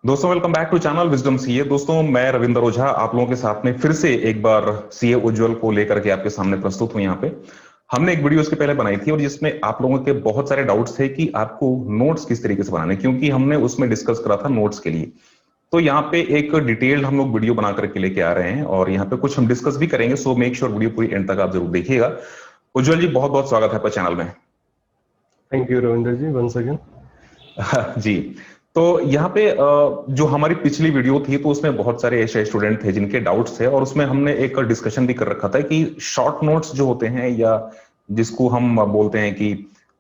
दोस्तों welcome back to channel Wisdom CA. दोस्तों मैं रविंदर ओझा आप लोगों के साथ में फिर से एक बार सीए उज्जवल को लेकर के आपके सामने प्रस्तुत हूं। यहाँ पे हमने एक वीडियो इसके पहले बनाई थी और जिसमें आप लोगों के बहुत सारे डाउट्स थे कि आपको नोट्स किस तरीके से बनाने, क्योंकि हमने उसमें डिस्कस करा था नोट्स के लिए। तो यहाँ पे एक डिटेल्ड हम लोग वीडियो बना करके लेके आ रहे हैं और यहाँ पे कुछ हम डिस्कस भी करेंगे। सो मेक श्योर वीडियो पूरी एंड तक आप जरूर देखिएगा। उज्जवल जी बहुत बहुत स्वागत है आपका चैनल में। Thank you Ravinder ji, once again. जी, तो यहाँ पे जो हमारी पिछली वीडियो थी तो उसमें बहुत सारे ऐसे स्टूडेंट थे जिनके डाउट्स थे और उसमें हमने एक डिस्कशन भी कर रखा था कि शॉर्ट नोट्स जो होते हैं या जिसको हम बोलते हैं कि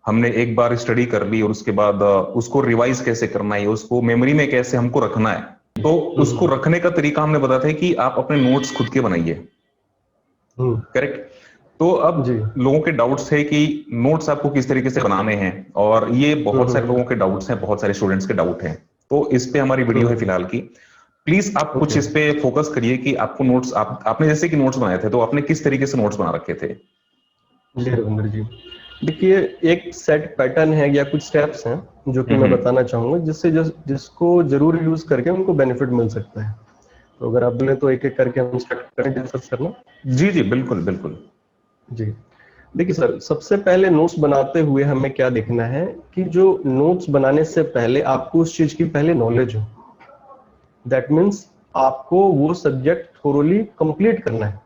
हमने एक बार स्टडी कर ली और उसके बाद उसको रिवाइज कैसे करना है, उसको मेमोरी में कैसे हमको रखना है। तो उसको रखने का तरीका हमने बताया था कि आप अपने नोट्स खुद के बनाइए। करेक्ट। तो अब लोगों के डाउट्स थे कि नोट्स आपको किस तरीके से बनाने हैं और ये बहुत सारे लोगों के डाउट्स हैं, बहुत सारे स्टूडेंट्स के डाउट हैं। तो इस पे हमारी वीडियो है फिलहाल की। प्लीज आप कुछ इस पे फोकस करिए कि आपको नोट्स आपने जैसे कि नोट्स बनाए थे तो आपने किस तरीके से नोट्स बना रखे थे। जी रविंदर जी, देखिए एक सेट पैटर्न है या कुछ स्टेप्स हैं जो कि मैं बताना चाहूंगा जिससे जिसको जरूर यूज करके उनको बेनिफिट मिल सकता है। तो अगर आप बोले तो एक एक करके हम स्टार्ट करें डिस्कस करना। जी जी बिल्कुल बिल्कुल। जी देखिए सर, सबसे पहले नोट्स बनाते हुए हमें क्या देखना है कि जो नोट्स बनाने से पहले आपको उस चीज की पहले नॉलेज हो। दैट मीन्स आपको वो सब्जेक्ट थोरोली कंप्लीट करना है।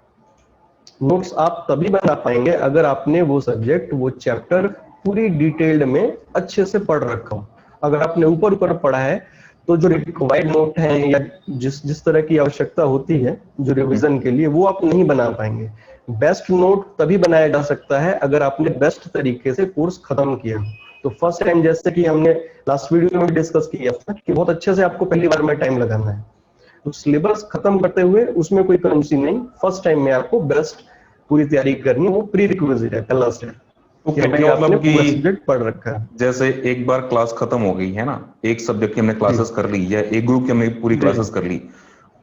नोट्स आप तभी बना पाएंगे अगर आपने वो सब्जेक्ट, वो चैप्टर पूरी डिटेल्ड में अच्छे से पढ़ रखा हो। अगर आपने ऊपर ऊपर पढ़ा है तो जो रिक्वायर्ड नोट है या जिस तरह की आवश्यकता होती है जो रिवीजन के लिए, वो आप नहीं बना पाएंगे। बेस्ट नोट तभी बनाया जा सकता है अगर आपने बेस्ट तरीके से कोर्स खत्म किया। तो फर्स्ट टाइम, जैसे कि हमने लास्ट वीडियो में डिस्कस किया था कि बहुत अच्छे से आपको पहली बार में टाइम लगाना है। तो सिलेबस खत्म करते हुए उसमें कोई कंजूसी नहीं, फर्स्ट टाइम में आपको बेस्ट पूरी तैयारी करनी है। वो प्री रिक्विजिट है, पहला स्टेप। तो कहने का मतलब कि पूरा सब्जेक्ट पढ़ रखा है। जैसे एक बार क्लास खत्म हो गई है ना, एक सब्जेक्ट की हमने क्लासेस कर ली या एक ग्रुप की हमने पूरी क्लासेस कर ली,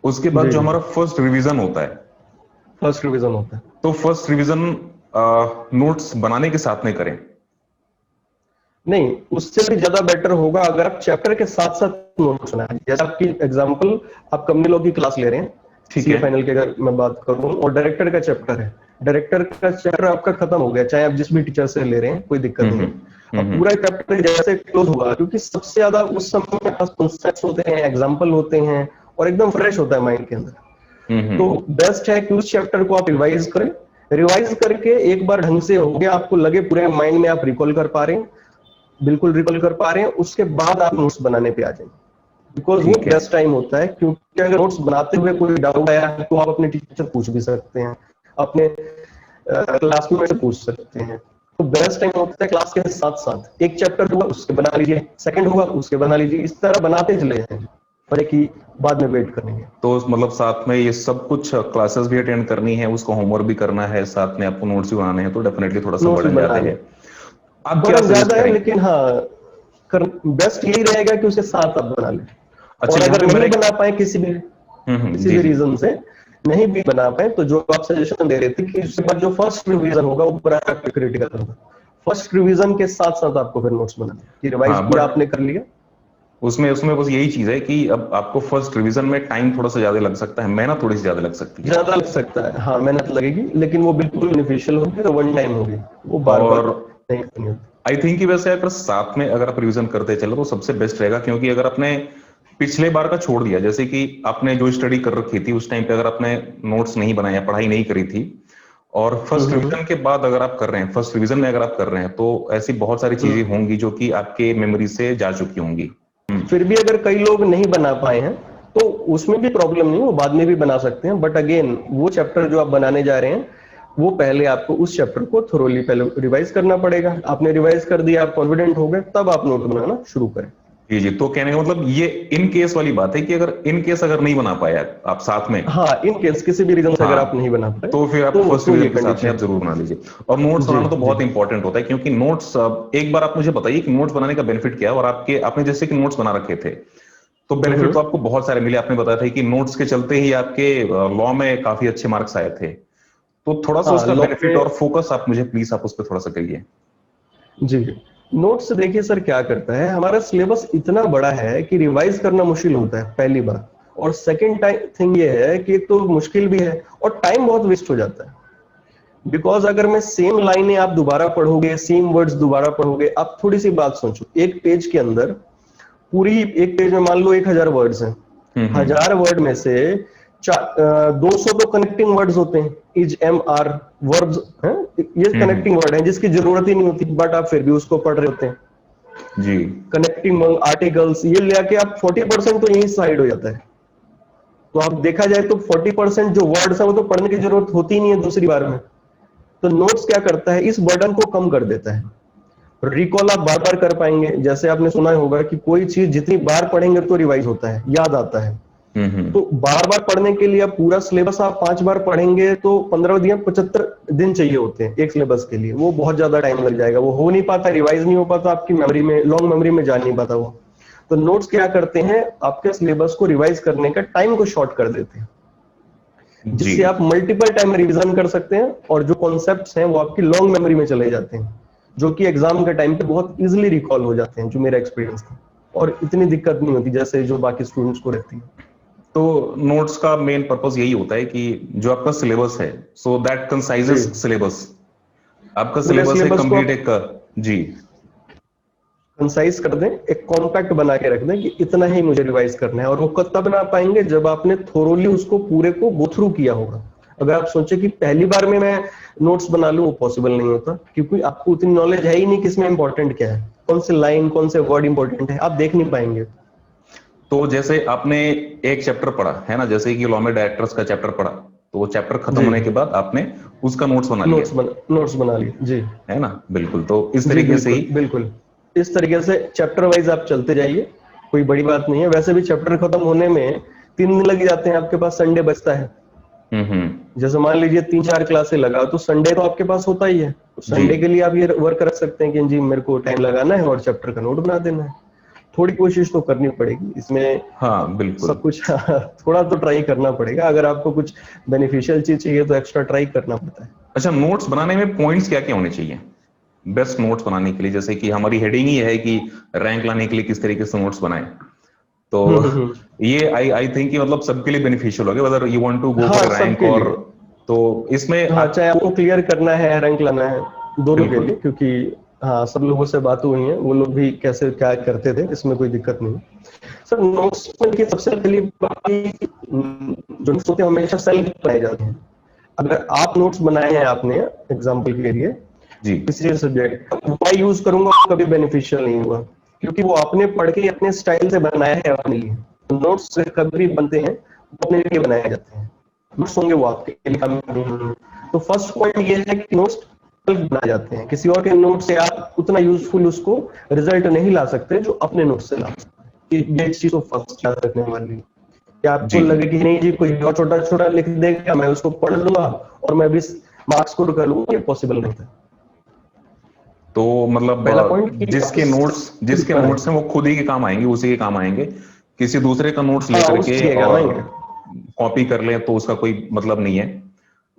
उसके बाद जो हमारा फर्स्ट रिवीजन होता है, फर्स्ट रिवीजन होता है, तो फर्स्ट रिवीजन नोट्स बनाने के साथ में करें। नहीं, उससे भी ज्यादा बेटर होगा अगर आप चैप्टर के साथ साथ नोट्स बनाएं। जैसे आपकी एग्जांपल, आप कंपनी लॉ की क्लास ले रहे हैं, ठीक है, फाइनल की अगर मैं बात करूं, और डायरेक्टर का चैप्टर है। डायरेक्टर का चैप्टर आपका खत्म हो गया, चाहे आप जिस भी टीचर से ले रहे हैं, कोई दिक्कत नहीं। अब पूरा चैप्टर जैसे क्लोज हुआ, क्योंकि सबसे ज्यादा उस समय में कॉन्सेप्ट्स होते हैं, एग्जांपल होते हैं और एकदम फ्रेश होता है माइंड के अंदर। तो बेस्ट है कि उस चैप्टर को आप रिवाइज करें। रिवाइज करके एक बार ढंग से हो गया, आपको लगे पूरे माइंड में आप रिकॉल कर पा रहे हैं, बिल्कुल रिकॉल कर पा रहे हैं, उसके बाद आप नोट्स बनाने पे आ जाएंगे। बिकॉज वो बेस्ट टाइम होता है, क्योंकि अगर नोट्स बनाते हुए कोई डाउट आया तो आप अपने टीचर से पूछ भी सकते हैं, अपने क्लासमेट से पूछ सकते हैं। तो बेस्ट टाइम होता है क्लास के साथ साथ। एक चैप्टर हुआ उसके बना लीजिए, सेकंड हुआ उसके बना लीजिए, इस तरह बनाते चले जाएंगे, पर एक ही बाद में वेट करेंगे। तो मतलब साथ में ये सब कुछ क्लासेस भी अटेंड करनी है, उसको होमवर्क भी करना है, साथ में आपको नोट्स भी बनाने हैं, तो डेफिनेटली थोड़ा सा बर्डन ज्यादा है। आप क्या सजेस्ट ज्यादा है, करेंगे? लेकिन हाँ, बेस्ट यही रहेगा कि उसे साथ आप बना लें। अच्छा, और यहाँ अगर पे नहीं बना पाए किसी जी भी जी रीजन से नहीं भी बना पाए, तो जो आप सजेशन दे रहे थे कि उसके बाद जो फर्स्ट रिवीजन होगा वो पूरा क्रिटिकल होगा। फर्स्ट रिवीजन के साथ साथ आपको फिर नोट्स बनाने कि रिवाइज हाँ, पूरा बट आपने कर लिया। उसमें उसमें बस यही चीज है कि अब आपको फर्स्ट रिवीजन में टाइम थोड़ा सा ज्यादा लग सकता है, मेहनत थोड़ी सी ज्यादा लग सकती है। ज्यादा लग सकता है, हाँ मेहनत लगेगी, लेकिन वो बिल्कुल बेनिफिशियल होगी और वन टाइम होगी, वो बार बार और नहीं करनी होती। आई थिंक कि वैसे अगर साथ में अगर आप रिवीजन करते चलो तो सबसे बेस्ट रहेगा, क्योंकि अगर आपने पिछले बार का छोड़ दिया, जैसे कि आपने जो स्टडी कर रखी थी उस टाइम पे अगर आपने नोट्स नहीं बनाया, पढ़ाई नहीं करी थी, और फर्स्ट रिवीजन के बाद अगर आप कर रहे हैं, फर्स्ट रिवीजन में अगर आप कर रहे हैं, तो ऐसी बहुत सारी चीजें होंगी जो कि आपके मेमोरी से जा चुकी होंगी। फिर भी अगर कई लोग नहीं बना पाए हैं तो उसमें भी प्रॉब्लम नहीं, वो बाद में भी बना सकते हैं। बट अगेन, वो चैप्टर जो आप बनाने जा रहे हैं, वो पहले आपको उस चैप्टर को थोरोली पहले रिवाइज करना पड़ेगा। आपने रिवाइज कर दिया, आप कॉन्फिडेंट हो गए, तब आप नोट बनाना शुरू करें। जी जी, तो कहने का मतलब ये इन केस वाली बात है कि अगर इन केस अगर नहीं बना पाया आप साथ में, हाँ, इन केस किसी भी रीजन से अगर आप हाँ, नहीं बना पाए तो फिर आप फर्स्ट तो ये रिवीजन के साथ में आप कंडीशन। जरूर बना लीजिए। और नोट्स जी बनाना तो जी। बहुत इंपॉर्टेंट होता है, क्योंकि नोट्स, एक बार आप मुझे बताइए कि नोट्स बनाने का बेनिफिट क्या है, और आपके आपने जैसे कि नोट्स बना रखे थे तो बेनिफिट तो आपको बहुत सारे मिले। आपने बताया था कि नोट्स के चलते ही आपके लॉ में काफी अच्छे मार्क्स आए थे। तो थोड़ा सा हाँ, उसका लॉ बेनिफिट में और फोकस आप मुझे प्लीज आप उस पर थोड़ा सा करिए। जी, नोट्स देखिए सर क्या करता है, हमारा सिलेबस इतना बड़ा है कि रिवाइज करना मुश्किल होता है पहली बार, और सेकंड थिंग ये है कि तो मुश्किल भी है और टाइम बहुत वेस्ट हो जाता है। बिकॉज अगर मैं सेम लाइनें आप दोबारा पढ़ोगे, सेम वर्ड्स दोबारा पढ़ोगे, आप थोड़ी सी बात सोचो, एक पेज के अंदर पूरी, एक पेज में मान लो 1000 वर्ड्स हैं, 1000 वर्ड में से 200 तो कनेक्टिंग वर्ड्स होते हैं, इज, एम, आर, वर्ब्स हैं, ये कनेक्टिंग वर्ड हैं जिसकी जरूरत ही नहीं होती, बट आप फिर भी उसको पढ़ रहे होते हैं जी। कनेक्टिंग आर्टिकल्स, ये लेके आप 40% तो यही साइड हो जाता है। तो आप देखा जाए तो 40% जो वर्ड्स है वो तो पढ़ने की जरूरत होती ही नहीं है दूसरी बार में। तो नोट्स क्या करता है, इस बर्डन को कम कर देता है। रिकॉल आप बार बार कर पाएंगे, जैसे आपने सुना होगा कि कोई चीज जितनी बार पढ़ेंगे तो रिवाइज होता है, याद आता है। तो बार बार पढ़ने के लिए आप पूरा सिलेबस आप 5 बार पढ़ेंगे तो 15 दिन 75 दिन चाहिए होते हैं एक सिलेबस के लिए, वो बहुत ज्यादा टाइम लग जाएगा, वो हो नहीं पाता, रिवाइज नहीं हो पाता, आपकी मेमोरी में, लॉन्ग मेमोरी में जा नहीं पाता वो। तो नोट्स क्या करते हैं, आपके सिलेबस को रिवाइज करने का टाइम को शॉर्ट कर देते हैं, जिससे आप मल्टीपल टाइम रिवीजन कर सकते हैं, और जो कॉन्सेप्ट्स हैं वो आपकी लॉन्ग मेमोरी में चले जाते हैं, जो कि एग्जाम के टाइम पे बहुत इजीली रिकॉल हो जाते हैं, जो मेरा एक्सपीरियंस था, और इतनी दिक्कत नहीं होती जैसे जो बाकी स्टूडेंट्स को रहती है। तो नोट्स का मेन पर्पस यही होता है कि जो आपका सिलेबस है, सो दैट कंसाइजेस सिलेबस, आपका सिलेबस है कंप्लीट एक, जी, कंसाइज कर दें, एक कॉम्पैक्ट बना के रख दें कि इतना ही मुझे रिवाइज करना है, और वो कब तक बना पाएंगे जब आपने थोरोली उसको पूरे को गो थ्रू किया होगा। अगर आप सोचे कि पहली बार में मैं नोट्स बना लूं, वो पॉसिबल नहीं होता, क्योंकि आपको उतनी नॉलेज है ही नहीं किसमें इंपॉर्टेंट क्या है, कौन से लाइन, कौन से वर्ड इंपॉर्टेंट है, आप देख नहीं पाएंगे। तो जैसे आपने एक चैप्टर पढ़ा है ना, जैसे कि लॉ में डायरेक्टर्स का चैप्टर पढ़ा, तो वो चैप्टर खत्म होने के बाद आपने उसका नोट्स बना लिया, नोट्स बना लिए, जी, है ना, बिल्कुल। तो इस तरीके से ही, बिल्कुल इस तरीके से चैप्टर वाइज आप चलते जाइए, कोई बड़ी बात नहीं है। वैसे भी चैप्टर खत्म होने में 3 दिन लग जाते हैं, आपके पास संडे बचता है। जैसे मान लीजिए 3-4 क्लासेस लगा, तो संडे तो आपके पास होता ही है, तो संडे के लिए आप ये वर्क रख सकते हैं कि जी मेरे को टाइम लगाना है और चैप्टर का नोट बना देना है। थोड़ी कोशिश तो करनी पड़ेगी इसमें, हाँ बिल्कुल, सब कुछ थोड़ा तो ट्राई करना पड़ेगा, अगर आपको कुछ बेनिफिशियल चीज चाहिए तो एक्स्ट्रा ट्राई करना पड़ता है। अच्छा, नोट्स बनाने में पॉइंट्स क्या क्या होने चाहिए बेस्ट नोट्स बनाने के लिए? जैसे कि हमारी हेडिंग ही है कि रैंक लाने के लिए किस तरीके से नोट्स बनाएं, तो ये आई थिंक कि मतलब सबके लिए बेनिफिशियल होगा, whether you want to go for rank, और तो इसमें चाहे आपको क्लियर करना है, रैंक लाना है, दोनों के लिए, क्योंकि हाँ सब लोगों से बात हुई है, वो लोग भी कैसे क्या करते थे, इसमें कोई दिक्कत नहीं। सर नोट्स में देखिए सबसे पहली बात, जो नोट्स होते हैं हमेशा सेल्फ बनाए जाते हैं। अगर आप नोट्स बनाए हैं आपने एग्जाम्पल के लिए किसी सब्जेक्ट, मैं यूज करूंगा कभी बेनिफिशियल नहीं हुआ, क्योंकि वो आपने पढ़ के अपने स्टाइल से बनाया है अपने लिए। नोट्स कभी बनते हैं वो अपने लिए बनाए जाते हैं, नोट्स होंगे वो आपके लिए काम नहीं। तो फर्स्ट पॉइंट ये है कि नोट्स बनाए जाते हैं, किसी और के नोट से आप उतना यूजफुल उसको रिजल्ट नहीं ला सकते जो अपने नोट से ला सकते। ये चीज तो फर्स्ट याद रखने वाली, कि आपको लगे कि नहीं जी कोई और छोटा छोटा लिख देगा, मैं उसको पढ़ लूंगा और मैं 20 मार्क्स स्कोर कर लूंगा, ये पॉसिबल नहीं था। तो मतलब जिसके नोट्स हैं वो खुद ही के काम आएंगे, उसी के काम आएंगे, किसी दूसरे का नोट्स लेकर के और कॉपी कर ले तो उसका कोई मतलब नहीं है,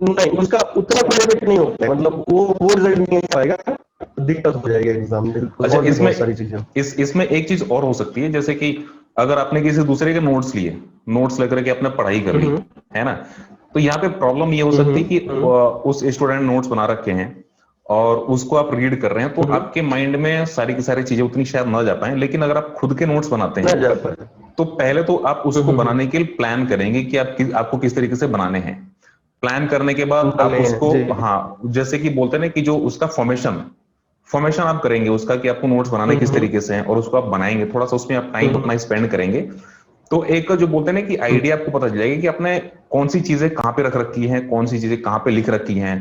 नहीं उसका उतना बेनिफिट नहीं होता है, मतलब वो रिजल्ट नहीं पाएगा, दिक्कत हो जाएगी एग्जाम में। अच्छा, इसमें सारी चीजें इसमें एक चीज और हो सकती है, जैसे कि अगर आपने किसी दूसरे के नोट्स लिए, नोट्स लेकर के आपने पढ़ाई कर ली है ना, तो यहाँ पे प्रॉब्लम ये हो सकती है कि उस स्टूडेंट नोट्स बना रखे हैं और उसको आप रीड कर रहे हैं, तो आपके माइंड में सारी की सारी चीजें उतनी शायद ना जा पाए। लेकिन अगर आप खुद के नोट्स बनाते हैं तो पहले तो आप उसको बनाने के लिए प्लान करेंगे कि आपको किस तरीके से बनाने हैं। प्लान करने के बाद आप उसको, हाँ जैसे कि बोलते हैं ना कि जो उसका फॉर्मेशन आप करेंगे उसका, कि आपको नोट्स बनाने किस तरीके से हैं, और उसको आप बनाएंगे, थोड़ा सा उसमें आप टाइम अपना स्पेंड करेंगे, तो एक जो बोलते हैं ना कि आइडिया आपको पता चल जाएगा कि आपने कौन सी चीजें कहाँ पे रख रखी हैं, कौन सी चीजें कहाँ पे लिख रखी हैं।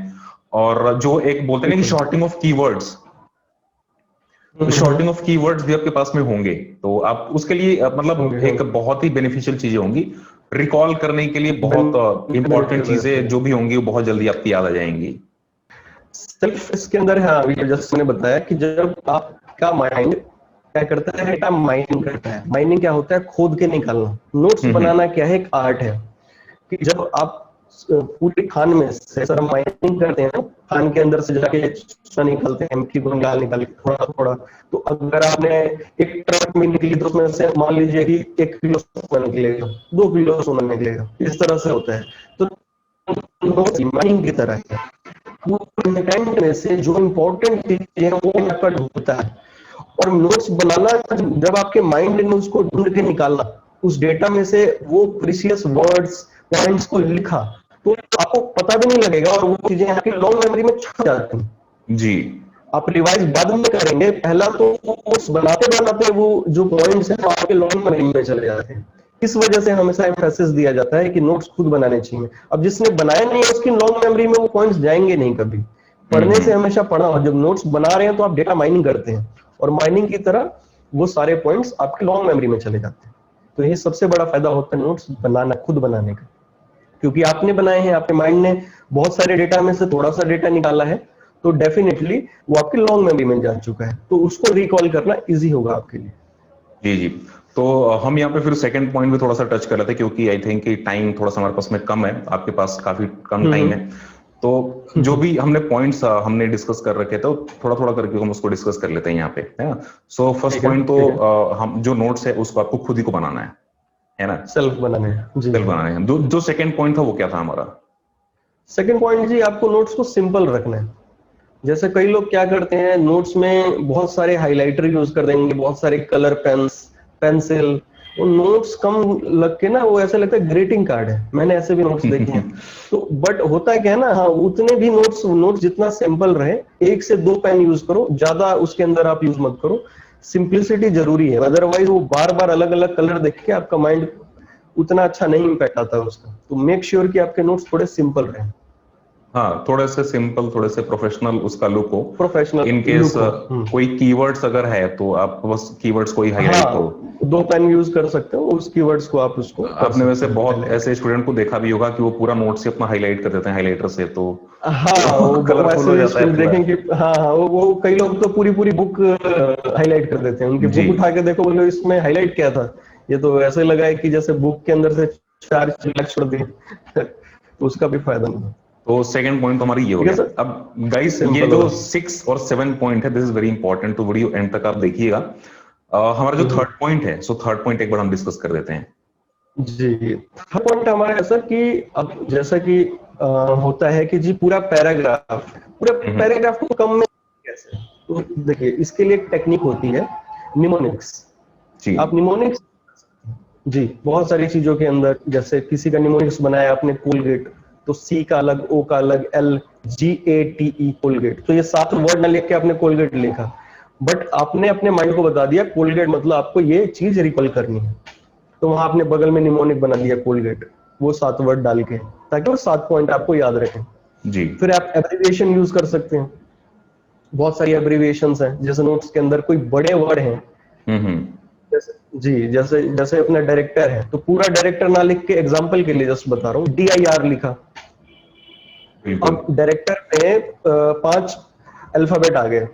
और जो एक बोलते हैं ना कि शॉर्टिंग ऑफ कीवर्ड्स भी आपके पास में होंगे, तो आप उसके लिए मतलब एक बहुत ही बेनिफिशियल चीजें होंगी, रिकॉल करने के लिए बहुत इंपॉर्टेंट चीजें जो भी होंगी वो बहुत जल्दी आपकी याद आ जाएंगी। सिर्फ इसके अंदर है, अभी जैसे मैंने बताया कि जब आपका माइंड क्या करता है, डेटा माइनिंग करता है। माइनिंग क्या होता है, खोद के निकालना। नोट्स बनाना क्या है, एक आर्ट है कि जब आप पूरी खान में से सर हम माइनिंग करते हैं, खान के अंदर से जाके सोना निकालते हैं, एम्प्टी को निकाल के थोड़ा थोड़ा। तो अगर आपने एक ट्रक में निकली तो उसमें से मान लीजिए कि 1 किलो सोना निकलेगा, 2 किलो सोना निकलेगा, इस तरह से होता है। तो माइनिंग की तरह है, कंटेंट में से जो इम्पोर्टेंट चीज है वो आपका ढूंढता है। और नोट्स बनाना, जब आपके माइंड ने उसको ढूंढ के निकालना, उस डेटा में से वो प्रीशियस वर्ड्स पॉइंट्स को लिखा, तो आपको पता भी नहीं लगेगा और वो चीजें आपकी लॉन्ग मेमोरी में छप जाती हैं। जी आप रिवाइज बाद में करेंगे, पहला तो नोट्स बनाते बनाते वो जो पॉइंट्स हैं वो आपके लॉन्ग मेमोरी में चले जाते हैं। इस वजह से हमेशा एम्फेसिस दिया जाता है कि नोट्स खुद बनाने चाहिए। अब जिसने बनाया नहीं है उसकी लॉन्ग मेमोरी में वो पॉइंट्स जाएंगे नहीं कभी। पढ़ने से हमेशा पढ़ा, और जब नोट्स बना रहे हैं तो आप डेटा माइनिंग करते हैं, और माइनिंग की तरह वो सारे पॉइंट्स आपके लॉन्ग मेमोरी में चले जाते हैं। तो ये सबसे बड़ा फायदा होता है नोट्स बनाना, खुद बनाने का, क्योंकि आपने बनाए हैं, आपके माइंड ने बहुत सारे डेटा में से थोड़ा सा डेटा निकाला है, तो डेफिनेटली वो आपकी लॉन्ग मेमोरी में जा चुका है, तो उसको रिकॉल करना इजी होगा आपके लिए। जी जी। तो हम यहाँ पे फिर सेकंड पॉइंट में थोड़ा सा टच कर रहे थे, क्योंकि आई थिंक कि टाइम थोड़ा सा हमारे पास में कम है, आपके पास काफी कम टाइम है। तो जो भी हमने पॉइंट्स हमने डिस्कस कर रखे थे, तो थोड़ा थोड़ा करके हम उसको डिस्कस कर लेते हैं यहाँ पे, है ना। सो फर्स्ट पॉइंट तो हम जो नोट्स है उसको आपको खुद ही को बनाना है ना, सेल्फ बनाने हैं जी। सेल्फ बनाना है। जो सेकंड पॉइंट था वो क्या था हमारा? सेकंड पॉइंट जी, आपको नोट्स को सिंपल रखना है। जैसे कई लोग क्या करते हैं, नोट्स में बहुत सारे हाइलाइटर यूज कर देंगे, बहुत सारे कलर पेन्स, पेंसिल, वो नोट्स कम लग के ना वो ऐसा लगता है ग्रीटिंग कार्ड है। मैंने ऐसे भी नोट्स देखे हैं। तो बट होता है क्या है ना, हाँ उतने भी नोट्स जितना सिंपल रहे, 1 से 2 पेन यूज करो, ज्यादा उसके अंदर आप यूज मत करो। सिंपलिसिटी जरूरी है, अदरवाइज वो बार बार अलग अलग कलर देख के आपका माइंड उतना अच्छा नहीं इम्पैक्ट आता है उसका। तो मेक श्योर कि आपके नोट्स थोड़े सिंपल रहे। हाँ, थोड़े से सिंपल, थोड़े से प्रोफेशनल उसका लुक हो। Professional in case look. कोई कीवर्ड्स अगर है तो आप बस कीवर्ड्स को ही हाईलाइट करो। हाँ, 2 पेन यूज कर सकते हो, उस कीवर्ड्स को आप उसको आपने वैसे बहुत ऐसे स्टूडेंट को देखा भी होगा कि वो पूरा नोट से अपना हाईलाइट कर देते हैं हाइलाइटर से, तो हाँ वो कलरफुल हो ऐसे जाता है पूरा। देखें कि हाँ हाँ वो कई लोग तो पूरी पूरी बुक हाईलाइट कर देते हैं। उनकी जी बुक उठा के देखो, बोलो इसमें हाईलाइट क्या था, ये तो ऐसे लगा है कि जैसे बुक के अंदर से 4 चिल्ला छोड़ दिए। तो उसका भी फायदा नहीं है। तो सेकंड पॉइंट तो हमारी ये हो ठीक है गया। सर, अब गाइस, ये सिंपल जो हो। 6 और 7 पॉइंट है, दिस इज वेरी इंपॉर्टेंट, तो वीडियो एंड तक आप देखिएगा। हमारा जो थर्ड पॉइंट है, सो थर्ड पॉइंट एक बार हम डिस्कस कर देते हैं। जी, थर्ड पॉइंट हमारा ऐसा कि अब जैसा कि होता है कि जी पूरा पैराग्राफ को कम में कैसे, तो देखिए इसके लिए एक टेक्निक होती है, निमोनिक्स। जी आप निमोनिक्स, जी बहुत सारी चीजों के अंदर, जैसे किसी का निमोनिक्स बनाया आपने कोलगेट, तो सी का अलग, ओ का अलग, LGATE कोलगेट, तो ये 7 वर्ड ना लिख के आपने कोलगेट लिखा, बट आपने अपने माइंड को बता दिया कोलगेट मतलब आपको ये चीज रिकॉल करनी है, तो वहां आपने बगल में निमोनिक बना दिया कोलगेट, वो 7 वर्ड डाल के, ताकि वो 7 पॉइंट आपको याद रखें। जी। फिर आप एब्रिविएशन यूज कर सकते हैं, बहुत सारी एब्रिविएशंस हैं। जैसे नोट्स के अंदर कोई बड़े वर्ड हैं, हम्म। जैसे जी जैसे जैसे अपना डायरेक्टर है, तो पूरा डायरेक्टर ना लिख के, एग्जांपल के लिए जस्ट बता रहा हूँ, DIR लिखा। बिल्कुल। अब डायरेक्टर में 5 अल्फाबेट आ गए,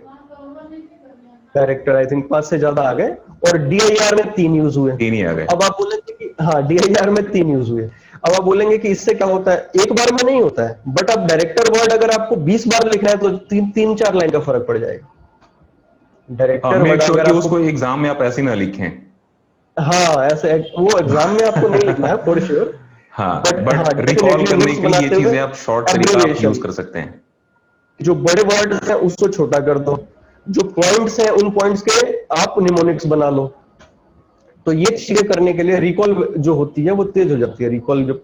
डायरेक्टर आई थिंक 5 से ज्यादा आ गए, और DIR में 3 यूज हुए। 3 ही आ गए। अब आप बोलेंगे कि हाँ DIR में 3 यूज हुए, अब आप बोलेंगे कि इससे क्या होता है, एक बार में नहीं होता है, बट अब डायरेक्टर वर्ड अगर आपको 20 बार लिखना है तो 3-4 लाइन का फर्क पड़ जाएगा। हाँ, डायरेक्टर मेक वर्ड श्योर अगर कि आपको, उसको एग्जाम में आप ऐसे ही ना लिखें। हाँ ऐसे वो एग्जाम में आपको नहीं लिखना है फॉर श्योर, हाँ, बट हाँ बट रिकॉल डेफिनेटली करने नोट्स के लिए ये बनाते हुए चीजें आप शॉर्ट तरीका आप यूज एब्रिविएशन, कर सकते हैं। जो बड़े वर्ड हैं उसको छोटा कर दो, जो पॉइंट्स हैं उन पॉइंट्स के आप निमोनिक्स बना लो। तो ये चीजें करने के लिए रिकॉल जो होती है वो तेज हो जाती है, रिकॉल जो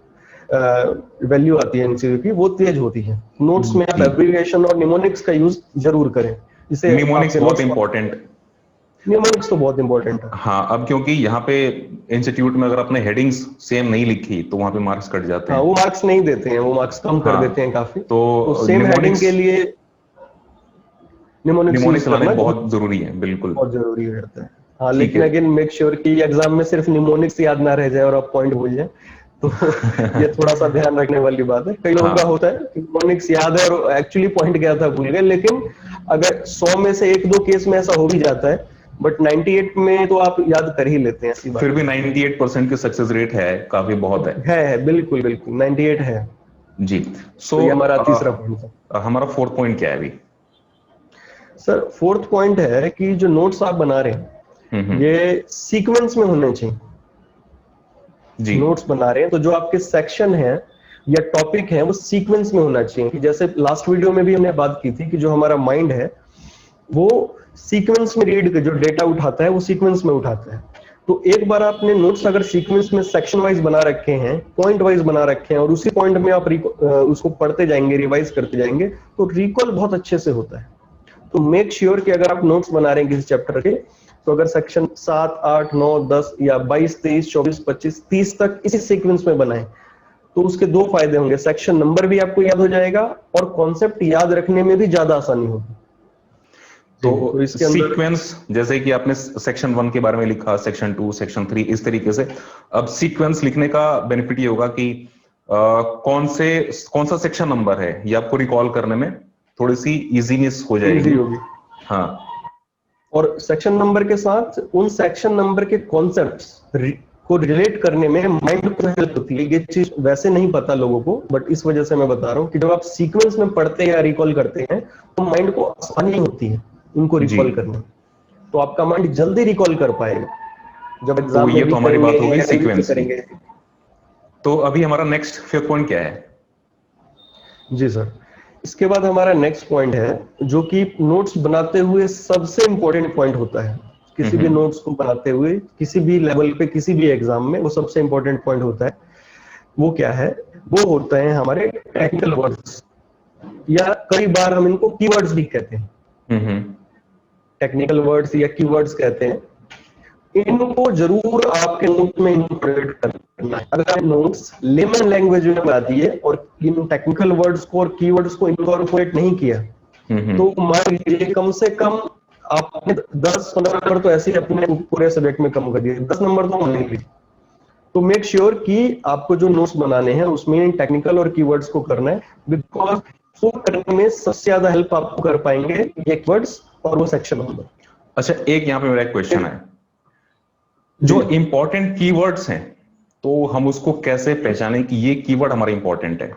वैल्यू आती है इन चीजों की वो तेज होती है। नोट्स में आप जी, एब्रिविएशन और निमोनिक्स का यूज जरूर करें, इससे निमोनिक्स आपके बहुत नोट्स, इंपॉर्टेंट। निमोनिक्स तो बहुत इंपॉर्टेंट है। हाँ, अब क्योंकि यहाँ पे इंस्टीट्यूट में अगर आपने हेडिंग्स सेम नहीं लिखी तो वहां पे मार्क्स कट जाते हाँ हैं। वो मार्क्स नहीं देते हैं, वो मार्क्स कम कर देते हाँ, हैं काफी, तो तो सेम हेडिंग के लिए निमोनिक्स यूज निमोनिक्स लाने करना बहुत जरूरी है, बिल्कुल। बहुत जरूरी रहता है। हाँ ठीक लेकिन है। अगेन मेक श्योर कि एग्जाम में सिर्फ निमोनिक्स याद ना रह जाए और आप पॉइंट भूल जाए, तो ये थोड़ा सा ध्यान रखने वाली बात है। कई लोगों का हाँ होता है कि निमोनिक्स याद है और एक्चुअली पॉइंट क्या था भूल गए, लेकिन अगर 100 में से 1-2 केस में ऐसा हो भी जाता है, बट 98 में तो आप याद कर ही लेते हैं, ऐसी फिर बात भी 98% की सक्सेस रेट है, काफी बहुत है। है बिल्कुल बिल्कुल 98 है। जी। तो ये हमारा तीसरा पॉइंट था। हमारा फोर्थ पॉइंट क्या है अभी? सर फोर्थ पॉइंट है कि जो नोट्स आप बना रहे हैं ये सीक्वेंस में होने चाहिए। जी। नोट्स बना रहे हैं तो जो आपके सेक्शन है या टॉपिक है वो सीक्वेंस में होना चाहिए। कि जैसे लास्ट वीडियो में भी हमने बात की थी कि जो हमारा माइंड है वो सीक्वेंस में रीड जो डेटा उठाता है वो सीक्वेंस में उठाता है। तो एक बार आपने नोट्स अगर सीक्वेंस में सेक्शन वाइज बना रखे हैं, पॉइंट वाइज बना रखे हैं और उसी पॉइंट में आप उसको पढ़ते जाएंगे, रिवाइज करते जाएंगे तो रिकॉल बहुत अच्छे से होता है। तो मेक श्योर कि अगर आप नोट्स बना रहे हैं किसी चैप्टर के तो अगर सेक्शन 7, 8, 9, 10 या 22, 23, 24, 25, 30 तक इसी सीक्वेंस में बनाएं तो उसके दो फायदे होंगे। सेक्शन नंबर भी आपको याद हो जाएगा और कॉन्सेप्ट याद रखने में भी ज्यादा आसानी होगी। तो इसके अंदर सीक्वेंस, जैसे कि आपने सेक्शन 1 के बारे में लिखा, सेक्शन 2, सेक्शन 3, इस तरीके से अब सीक्वेंस लिखने का बेनिफिट ये होगा कि कौन सा सेक्शन नंबर है ये आपको रिकॉल करने में थोड़ी सी इजीनेस हो इजी जाएगी। होगी। हाँ, और सेक्शन नंबर के साथ उन सेक्शन नंबर के कॉन्सेप्ट्स को रिलेट करने में माइंड को हेल्प होती है। ये चीज वैसे नहीं पता लोगों को बट इस वजह से मैं बता रहा हूँ कि जब आप सीक्वेंस में पढ़ते हैं या रिकॉल करते हैं तो माइंड को आसानी होती है उनको जी। रिकॉल करने। तो आपका माइंड जल्दी रिकॉल कर पाएगा जब तो एग्जाम में ये भी तो हमारी करेंगे बात हो गई या रिवीजन सीक्वेंस की। करेंगे। तो अभी हमारा नेक्स्ट फिफ्थ पॉइंट क्या है? जी सर, इसके बाद हमारा नेक्स्ट पॉइंट है जो कि नोट्स बनाते हुए सबसे इंपॉर्टेंट पॉइंट होता है। किसी भी नोट्स को बनाते हुए किसी भी लेवल पे किसी भी एग्जाम में वो सबसे इंपॉर्टेंट पॉइंट होता है। वो क्या है? वो होते हैं हमारे टेक्निकल वर्ड्स या कई बार हम इनको कीवर्ड्स भी कहते हैं। टेक्निकल वर्ड्स या कीवर्ड्स कहते हैं। इनको जरूर आपके नोट में इंक्लूड करना है। अगर नोट्स लेमन लैंग्वेज में बना दिए और इन टेक्निकल वर्ड्स को और कीवर्ड्स को इनकॉर्पोरेट नहीं किया तो मान लीजिए कम से कम आपने 10-15 नंबर तो ऐसे ही अपने पूरे सब्जेक्ट में कम कर दिए, 10 नंबर तो मान लीजिए। तो मेक श्योर कि आपको जो नोट्स बनाने हैं उसमें इन टेक्निकल और कीवर्ड्स को करना है बिकॉज वो करने में सबसे ज्यादा हेल्प आपको कर पाएंगे ये कीवर्ड्स और वो सेक्शन नंबर। अच्छा, एक यहाँ पे मेरा एक क्वेश्चन है, जो इंपॉर्टेंट कीवर्ड्स हैं तो हम उसको कैसे पहचानें कि ये कीवर्ड हमारा इंपॉर्टेंट है?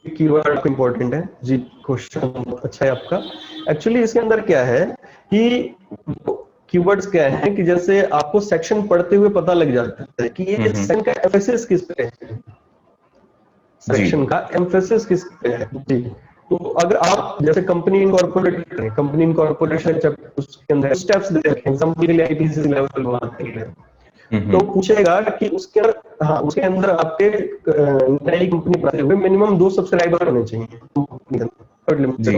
कीवर्ड इंपॉर्टेंट है जी, क्वेश्चन अच्छा है आपका। एक्चुअली इसके अंदर क्या है कि कीवर्ड्स क्या है कि जैसे आपको सेक्शन पढ़ते हुए पता लग जाता है कि ये सेक्शन का एम्फेसिस किस पे है, सेक्शन का एम्फेसिस किस पे है जी। तो अगर आप जैसे कंपनी इनकॉर्पोरेट करें, कंपनी इनकॉर्पोरेशन उसके अंदर स्टेप्स दे रखे हैं, एग्जांपल के लिए आईपीसी लेवल बनाते हैं तो पूछेगा कि उसके अंदर, हाँ उसके अंदर आपके नई कंपनी बनाते हुए मिनिमम 2 सब्सक्राइबर होने चाहिए। जी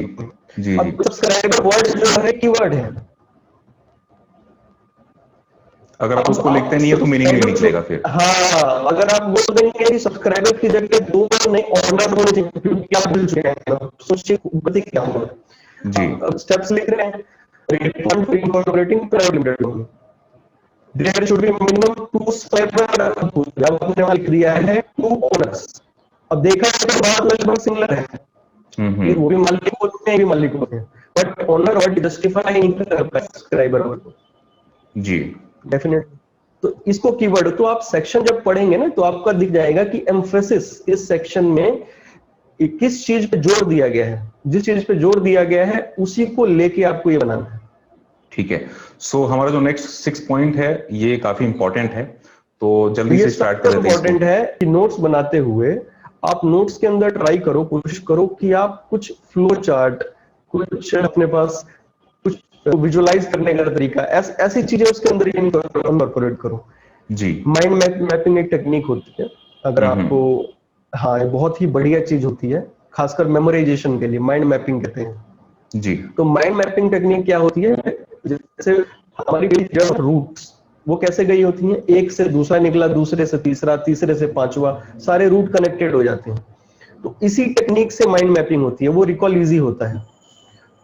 जी। अब सब्सक्राइबर वर्ड जो है कीवर्ड है। अगर आप उसको लिखते नहीं है तो मीनिंग नहीं निकलेगा फिर। हाँ, अगर आप बोल देंगे कि सब्सक्राइबर की जगह 2 नहीं ऑर्डर होने चाहिए क्योंकि आप मिल चुके हैं, सोचिए गति क्या होगा जी। अब स्टेप्स लिख रहे हैं, report for incorporating private limited there should be minimum 2 subscriber. जब आपने लिख दिया है 2 ओनर्स, अब देखा तो बात लगभग सिमिलर है। वो भी मालिक होते हैं, भी मालिक होते हैं बट ओनर वर्ड जस्टिफाई नहीं कर पाए सब्सक्राइबर वर्ड जी। डेफिनेट। तो इसको कीवर्ड, तो आप सेक्शन जब पढ़ेंगे ना तो आपका दिख जाएगा कि एम्फेसिस इस सेक्शन में किस चीज पे जोर दिया गया है, जिस चीज पे जोर दिया गया है उसी को लेके आपको ये बनाना है। ठीक है। सो हमारा जो नेक्स्ट 6 पॉइंट है ये काफी इंपॉर्टेंट है, तो जल्दी से स्टार्ट कर देते हैं। इंपॉर्टेंट है कि नोट्स बनाते हुए आप नोट्स के अंदर ट्राई करो, कोशिश करो कि आप कुछ फ्लो चार्ट, कुछ अपने पास कुछ विजुअलाइज करने का तरीका, ऐसी चीजें उसके अंदर इनकॉर्पोरेट करो जी। माइंड मैपिंग एक टेक्निक होती है अगर आपको, हाँ ये बहुत ही बढ़िया चीज होती है खासकर मेमोराइजेशन के लिए, माइंड मैपिंग कहते हैं जी। तो माइंड मैपिंग टेक्निक क्या होती है, जैसे हमारी जो रूट्स वो कैसे गई होती हैं, एक से दूसरा निकला, दूसरे से तीसरा, तीसरे से पांचवा, सारे रूट कनेक्टेड हो जाते हैं। तो इसी टेक्निक से माइंड मैपिंग होती है, वो रिकॉल इजी होता है।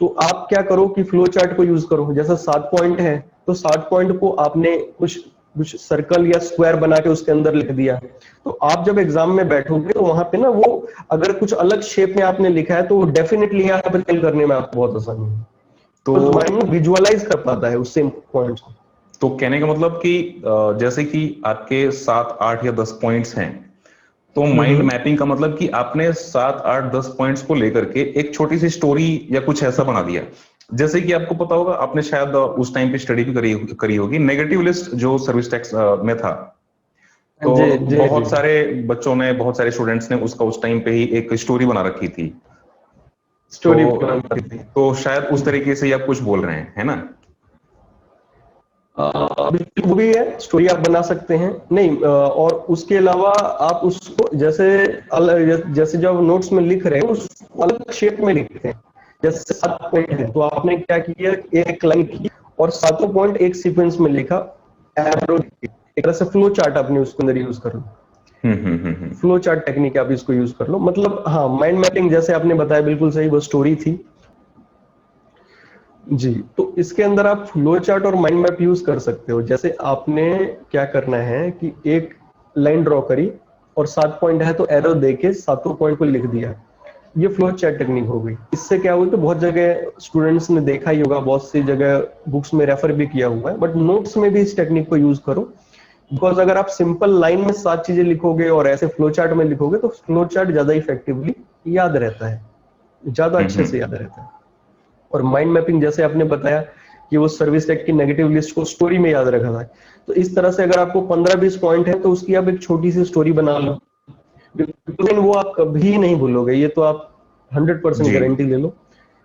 तो आप क्या करो कि फ्लो चार्ट को यूज करो, जैसा 7 पॉइंट है तो 7 पॉइंट को आपने कुछ सर्कल या स्क्वायर बना के उसके अंदर लिख दिया। तो आप जब एग्जाम में बैठोगे तो वहां पे ना वो अगर कुछ अलग शेप में आपने लिखा है तो डेफिनेटली यहाँ पर फिल करने में आपको बहुत आसानी है। तो माइंड विजुअलाइज कर पाता है उस सेम पॉइंट्स को। तो कहने का मतलब कि जैसे कि आपके 7, 8 या 10 पॉइंट्स हैं तो माइंड मैपिंग का मतलब कि आपने 7, 8, 10 पॉइंट्स को लेकर के एक छोटी सी स्टोरी या कुछ ऐसा बना दिया। जैसे कि आपको पता होगा, आपने शायद उस टाइम पे स्टडी भी करी होगी, नेगेटिव लिस्ट जो सर्विस टैक्स में था। तो जी जी जी बहुत सारे बच्चों ने, बहुत सारे स्टूडेंट्स ने उसका उस टाइम पे ही एक स्टोरी बना रखी थी। स्टोरी बना तो थी। तो शायद उस तरीके से ही आप कुछ बोल रहे हैं, है ना? बिल्कुल वो भी है, स्टोरी आप बना सकते हैं। नहीं और उसके अलावा आप उसको जैसे जैसे जब नोट्स में लिख रहे हैं उसको अलग शेप में लिखते हैं। जैसे 7 पॉइंट है तो आपने क्या किया, एक लाइन की और 7 पॉइंट एक सीक्वेंस में लिखा, एरो एक तरह से फ्लो चार्ट आपने उसके अंदर यूज कर लो। हम्म। फ्लो चार्ट टेक्निक आप इसको यूज कर लो। मतलब हाँ, माइंड मैपिंग जैसे आपने बताया बिल्कुल सही, वो स्टोरी थी जी। तो इसके अंदर आप फ्लो चार्ट और माइंड मैप यूज कर सकते हो। जैसे आपने क्या करना है कि एक लाइन ड्रॉ करी और 7 पॉइंट है तो एरो देके 7 पॉइंट को लिख दिया, ये फ्लो चार्ट टेक्निक हो गई। इससे क्या हुआ कि बहुत जगह स्टूडेंट्स ने देखा ही होगा, बहुत सी जगह बुक्स में रेफर भी किया हुआ है, बट नोट्स में भी इस टेक्निक को यूज करो। बिकॉज अगर आप सिंपल लाइन में 7 चीजें लिखोगे और ऐसे फ्लो चार्ट में लिखोगे तो फ्लो चार्ट ज्यादा इफेक्टिवली याद रहता है, ज्यादा अच्छे से याद रहता है। और माइंड मैपिंग जैसे आपने बताया कि वो सर्विस टैग की नेगेटिव लिस्ट को स्टोरी में याद रखा था, तो इस तरह से अगर आपको 15-20 पॉइंट है तो उसकी आप एक छोटी सी स्टोरी बना लो, लेकिन वो आप कभी नहीं भूलोगे, ये तो आप 100% जी। गारंटी ले लो।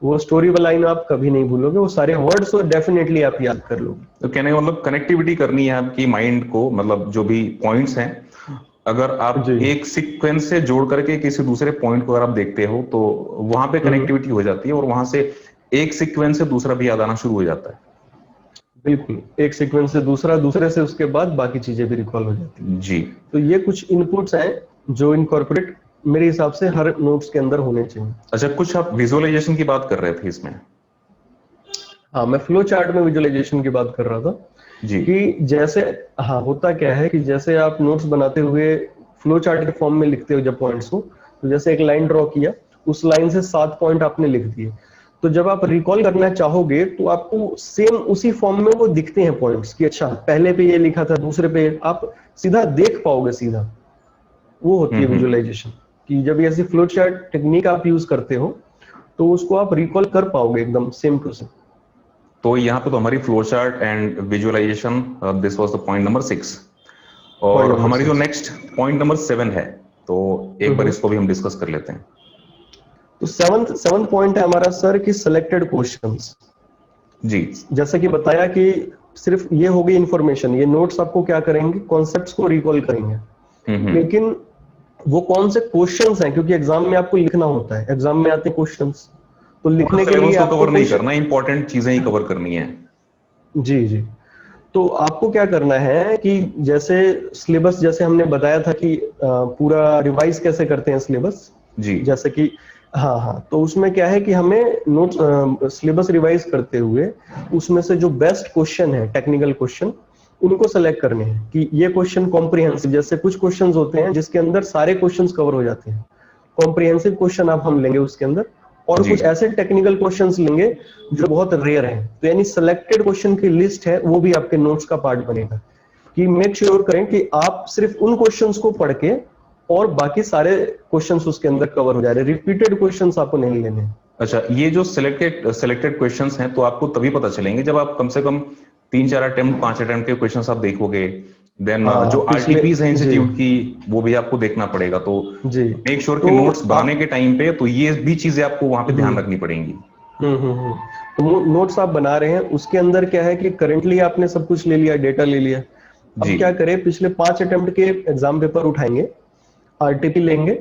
वो स्टोरी वाला लाइन आप कभी नहीं भूलोगे, वो सारे वर्ड्स तो डेफिनेटली आप याद कर लोगे। तो कहने का मतलब कनेक्टिविटी करनी है आपकी माइंड को, मतलब जो भी पॉइंट्स हैं, अगर आप जी एक सीक्वेंस से जोड़ करके किसी दूसरे पॉइंट को अगर आप देखते हो तो वहां पे कनेक्टिविटी हो जाती है, और वहां से एक सीक्वेंस से दूसरा भी याद आना शुरू हो जाता है। बिल्कुल, एक सीक्वेंस से दूसरा, दूसरे से उसके बाद बाकी चीजें भी रिकॉल हो जाती है। जी। तो ये कुछ इनपुट्स हैं जो इनकॉर्पोरेट मेरे हिसाब से हर नोट्स के अंदर होने चाहिए। अच्छा, कुछ आप विजुअलाइजेशन की बात कर रहे थे इसमें? हाँ, मैं फ्लो चार्ट में विजुअलाइजेशन की बात कर रहा था जी। कि जैसे, हाँ होता क्या है कि जैसे आप नोट्स बनाते हुए फ्लो चार्ट के फॉर्म में लिखते हो जब पॉइंट्स को, तो जैसे एक लाइन ड्रॉ किया, उस लाइन से 7 पॉइंट आपने लिख दिए, तो जब आप रिकॉल करना चाहोगे तो आपको सेम उसी फॉर्म में वो दिखते हैं पॉइंट्स कि अच्छा पहले पे ये लिखा था, दूसरे पे आप सीधा देख पाओगे सीधा। वो होती है हम्म। विजुअलाइजेशन, कि जब ऐसी फ्लो चार्ट टेक्निक आप यूज करते हो तो उसको आप रिकॉल कर पाओगे एकदम सेम टू सेम। तो यहाँ पे तो हमारी flow chart and visualisation, this was the point number 6। Point और नंबर हमारी जो 6। नेक्स्ट पॉइंट नंबर 7 है, तो एक बार इसको भी हम डिस्कस कर लेते हैं। तो सेवंथ पॉइंट है हमारा सर कि सिलेक्टेड क्वेश्चंस। जी। जैसा कि बताया कि सिर्फ ये हो गई इंफॉर्मेशन, ये नोट्स आपको क्या करेंगे, कॉन्सेप्ट्स को रिकॉल करेंगे, हम्म। लेकिन वो कौन से क्वेश्चंस हैं, क्योंकि एग्जाम में आपको लिखना होता है, एग्जाम में आते हैं क्वेश्चंस, तो पूरा लिखने के लिए सिलेबस को आपको कवर नहीं क्वेश्चन, करना, इंपॉर्टेंट चीजें ही कवर करनी है। जी जी, तो आपको क्या करना है कि जैसे सिलेबस, जैसे हमने बताया था कि पूरा रिवाइज कैसे करते हैं सिलेबस, जी। जैसे कि हाँ हाँ, तो उसमें क्या है कि हमें नोट्स सिलेबस रिवाइज करते हुए उसमें से जो बेस्ट क्वेश्चन है, टेक्निकल क्वेश्चन, उनको सेलेक्ट करने हैं कि ये क्वेश्चन कॉम्प्रिहेंसिव, जैसे कुछ क्वेश्चंस होते हैं जिसके अंदर सारे क्वेश्चंस कवर हो जाते हैं, कॉम्प्रिहेंसिव क्वेश्चन आप हम लेंगे उसके अंदर, और जी। कुछ ऐसे टेक्निकल क्वेश्चंस लेंगे जो बहुत रेयर हैं। तो यानी सिलेक्टेड क्वेश्चन की लिस्ट है, वो भी आपके नोट्स का पार्ट बनेगा, कि मेक श्योर करें कि आप सिर्फ उन क्वेश्चंस को पढ़ के और बाकी सारे क्वेश्चंस उसके अंदर कवर हो जा रहे हैं, रिपीटेड क्वेश्चंस आपको नहीं लेने। अच्छा, ये जो सिलेक्टेड क्वेश्चंस हैं तो आपको तभी पता चलेंगे जब आप कम से कम 3, 4 अटेम्प्ट, 5 अटेम्प्ट के क्वेश्चंस आप देखोगे। देन जो हाँ पिछले, आरटीपीज है जी इंस्टीट्यूट की, वो भी आपको देखना पड़ेगा। तो जी, मेक श्योर कि तो नोट्स बनाने आप के टाइम पे तो ये भी चीजें आपको वहां पे ध्यान हम्म रखनी पड़ेंगी। हम्म, तो नोट्स आप बना रहे हैं, उसके अंदर क्या है कि करंटली आपने सब कुछ ले लिया, डेटा ले लिया, जी। अब क्या करें, पिछले 5 अटेम्प्ट के एग्जाम पेपर उठाएंगे, आरटीपी लेंगे,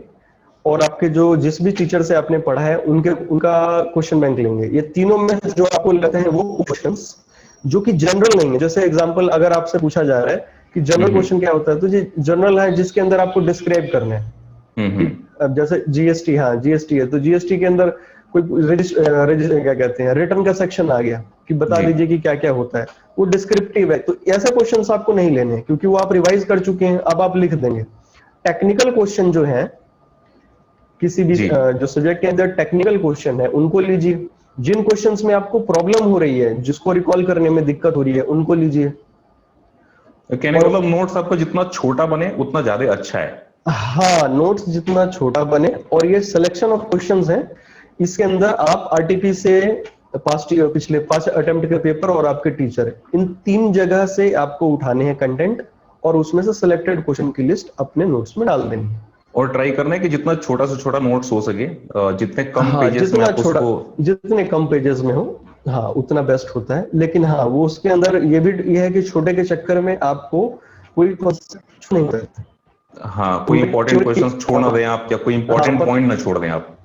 और आपके जो जिस भी टीचर से आपने पढ़ा है उनका क्वेश्चन बैंक लेंगे। ये तीनों में जो आपको लगता है वो क्वेश्चंस जो कि जनरल नहीं है, जैसे एग्जांपल अगर आपसे पूछा जा रहा है कि जनरल हम्म। क्वेश्चन क्या होता है, तो ये जनरल है जिसके अंदर आपको डिस्क्राइब करना है कि हम्म। अब जैसे जीएसटी, हाँ जीएसटी है तो जीएसटी के अंदर कोई क्या कहते हैं, रिटर्न का सेक्शन आ गया कि बता जी। दीजिए कि क्या क्या होता है, वो डिस्क्रिप्टिव है। तो ऐसे क्वेश्चंस आपको नहीं लेने हैं क्योंकि वो आप रिवाइज कर चुके हैं, अब आप लिख देंगे। टेक्निकल क्वेश्चन जो है किसी भी जी। जो सब्जेक्ट के अंदर टेक्निकल क्वेश्चन है उनको लीजिए, जिन क्वेश्चंस में आपको प्रॉब्लम हो रही है, जिसको रिकॉल करने में दिक्कत हो रही है, उनको लीजिए। कहने का और मतलब नोट्स आपका जितना छोटा बने उतना ज्यादा अच्छा है। हाँ, नोट्स जितना छोटा बने, और ये सिलेक्शन ऑफ क्वेश्चंस है, इसके अंदर आप आरटीपी से पास्ट पिछले 5 अटेम्प्ट के पेपर और आपके टीचर, इन 3 जगह से आपको उठाने हैं कंटेंट, और उसमें से सिलेक्टेड क्वेश्चन की लिस्ट अपने नोट्स में डाल देनी है। और ट्राई करना है कि जितना छोटा से छोटा नोट्स हो सके, जितने कम हाँ, पेजेस में जितना आप छोटा, उसको। जितने कम पेजेस में हो, हाँ उतना बेस्ट होता है। लेकिन हाँ, वो उसके अंदर ये है कि छोटे के चक्कर में आपको कोई कॉन्सेप्ट नहीं रहता। हाँ, तो कोई मेक इंपॉर्टेंट श्योर कि क्वेश्चन छोड़ ना दें आप, या कोई हाँ इंपॉर्टेंट पर पॉइंट ना छोड़ दें आप।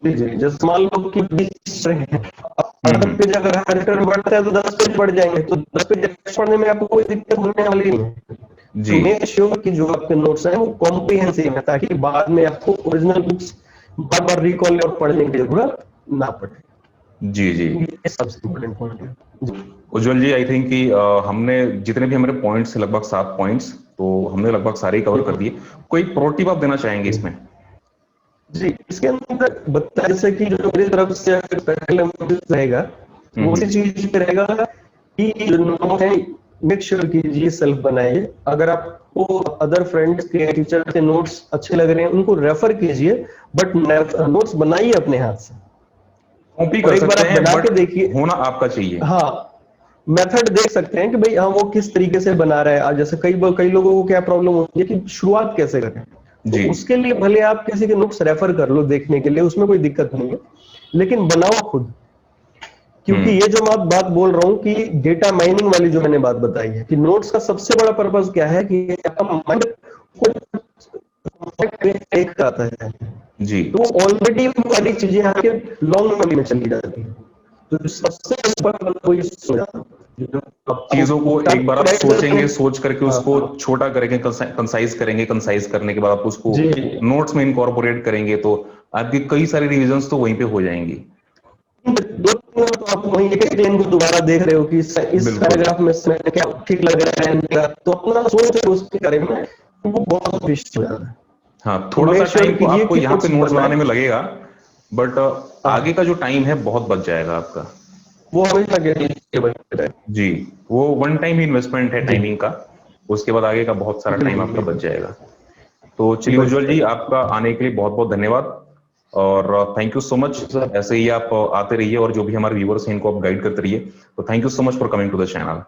जी जी, जैसे मान लो कि 20 रहे हैं, हम्म 8 हम्म, पेज अगर हर चैप्टर में बढ़ता है तो 10 पेज बढ़ जाएंगे, तो 10 पेज पढ़ने में आपको कोई दिक्कत होने वाली नहीं है। तो जी मेक श्योर कि जो आपके नोट्स हैं वो कॉम्प्रिहेंसिव है, ताकि बाद में आपको ओरिजिनल बुक्स बार बार रिकॉल और पढ़ने की जरूरत ना पड़े। जी जी। ये सबसे इम्पोर्टेंट पॉइंट है जी। उज्जवल जी, आई थिंक कि हमने जितने भी हमारे पॉइंट्स, लगभग 7 पॉइंट्स, तो हमने लगभग सारे ही कवर कर दिए। कोई प्रो टिप आप देना चाहेंगे इसमें? जी, इसके अंदर बताया जैसे कि जो मेरी तरफ से अगर पहले रहेगा, वो उसी हम्म। चीज पे रहेगा कि जो नोट है, मेक श्योर कीजिए सेल्फ बनाइए। अगर आपको अदर फ्रेंड्स के, टीचर के नोट्स अच्छे लग रहे हैं, उनको रेफर कीजिए, बट नोट्स बनाइए अपने हाथ से। कॉपी और कर एक बार सकते आप हैं, बना के बट देखिए, होना आपका चाहिए। हाँ, मेथड देख सकते हैं कि भाई हाँ वो किस तरीके से बना रहा है। आज जैसे कई लोगों को क्या प्रॉब्लम होती है कि शुरुआत कैसे करें, तो जी। उसके लिए भले आप किसी के नोट्स रेफर कर लो देखने के लिए, उसमें कोई दिक्कत नहीं है, लेकिन बनाओ खुद। क्योंकि हम्म ये जो मैं बात बोल रहा हूँ कि डेटा माइनिंग वाली जो मैंने बात बताई है, कि नोट्स का सबसे बड़ा पर्पज क्या है कि आपका माइंड को एक आता है, जी। तो ऑलरेडी वाली चीजें आपके लॉन्ग मेमोरी में चली जाती है। तो सबसे ऊपर कोई हो जाता है, जो चीजों को एक बार आप सोचेंगे, आपको सोच करके उसको हाँ, छोटा करेंगे, कंसाइज करेंगे, कंसाइज करने के बाद आप उसको जी, नोट्स में इनकॉर्पोरेट करेंगे, तो आपकी कई सारी रिविजन्स तो वहीं पे हो जाएंगी। 2-3 तो आप वही एक लाइन को दोबारा देख रहे हो कि इस बिल्कुल। पैराग्राफ में इसमें क्या ठीक लग रहा है क्या, तो अपना सोच रहे हो उसके बारे में, वो बहुत विशिष्ट हो जाता है। हाँ, तो थोड़ा सा मेक श्योर टाइम तो कीजिए आपको कि यहाँ पे नोट्स नोट्स बनाए। बनाने में लगेगा, बट आगे हाँ, का जो टाइम है बहुत बच जाएगा आपका। वो हमेशा के लिए बना है। जी। वो वन टाइम ही इन्वेस्टमेंट है जी, टाइमिंग का, उसके बाद आगे का बहुत सारा टाइम बिल्कुल आपका बच बिल्कुल, जाएगा। तो चलिए बच उज्जवल जी, जाएगा। आपका आने के लिए बहुत बहुत धन्यवाद, और thank you so much. Sir, ऐसे ही आप आते रहिए, और जो भी हमारे व्यूवर्स हैं इनको आप गाइड करते रहिए। तो thank you so much for coming to the channel.